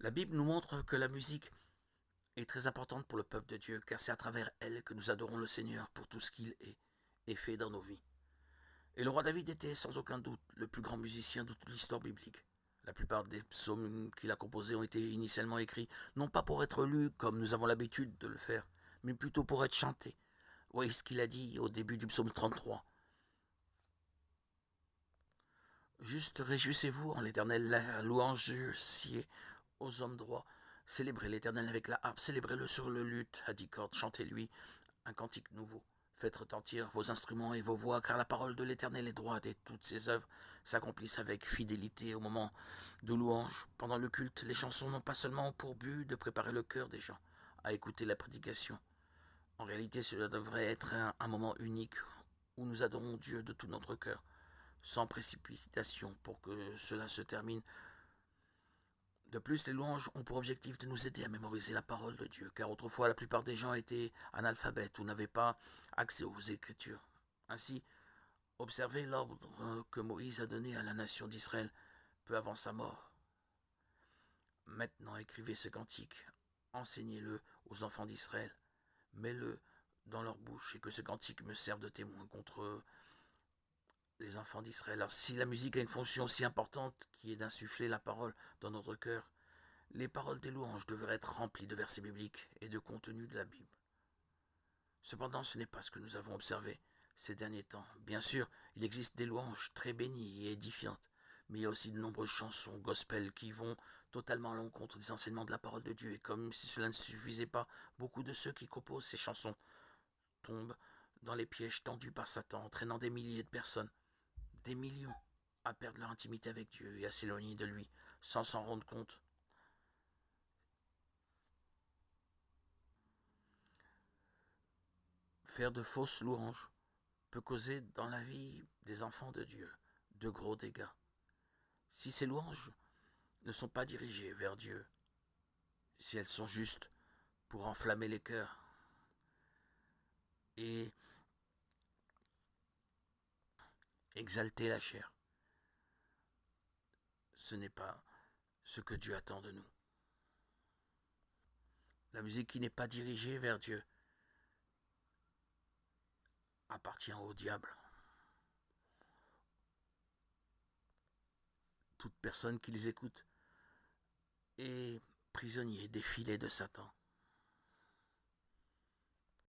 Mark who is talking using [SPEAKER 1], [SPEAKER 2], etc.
[SPEAKER 1] La Bible nous montre que la musique est très importante pour le peuple de Dieu, car c'est à travers elle que nous adorons le Seigneur pour tout ce qu'il est et fait dans nos vies. Et le roi David était sans aucun doute le plus grand musicien de toute l'histoire biblique. La plupart des psaumes qu'il a composés ont été initialement écrits, non pas pour être lus comme nous avons l'habitude de le faire, mais plutôt pour être chantés. Voyez ce qu'il a dit au début du psaume 33. Juste réjouissez-vous en l'éternel, la louange sied aux hommes droits. Célébrez l'éternel avec la harpe, célébrez-le sur le luth à 10 cordes, chantez-lui un cantique nouveau. Faites retentir vos instruments et vos voix, car la parole de l'Éternel est droite et toutes ses œuvres s'accomplissent avec fidélité au moment de louange. Pendant le culte, les chansons n'ont pas seulement pour but de préparer le cœur des gens à écouter la prédication. En réalité, cela devrait être un moment unique où nous adorons Dieu de tout notre cœur, sans précipitation pour que cela se termine. De plus, les louanges ont pour objectif de nous aider à mémoriser la parole de Dieu, car autrefois la plupart des gens étaient analphabètes ou n'avaient pas accès aux Écritures. Ainsi, observez l'ordre que Moïse a donné à la nation d'Israël peu avant sa mort. Maintenant, écrivez ce cantique, enseignez-le aux enfants d'Israël, mets-le dans leur bouche et que ce cantique me serve de témoin contre les enfants d'Israël. Alors, si la musique a une fonction si importante qui est d'insuffler la parole dans notre cœur, les paroles des louanges devraient être remplies de versets bibliques et de contenu de la Bible. Cependant, ce n'est pas ce que nous avons observé ces derniers temps. Bien sûr, il existe des louanges très bénies et édifiantes, mais il y a aussi de nombreuses chansons gospel qui vont totalement à l'encontre des enseignements de la parole de Dieu. Et comme si cela ne suffisait pas, beaucoup de ceux qui composent ces chansons tombent dans les pièges tendus par Satan, entraînant des milliers de personnes, des millions, à perdre leur intimité avec Dieu et à s'éloigner de lui, sans s'en rendre compte. Faire de fausses louanges peut causer dans la vie des enfants de Dieu de gros dégâts. Si ces louanges ne sont pas dirigées vers Dieu, si elles sont justes pour enflammer les cœurs et exalter la chair, ce n'est pas ce que Dieu attend de nous. La musique qui n'est pas dirigée vers Dieu appartient au diable. Toute personne qui les écoute est prisonnier des filets de Satan.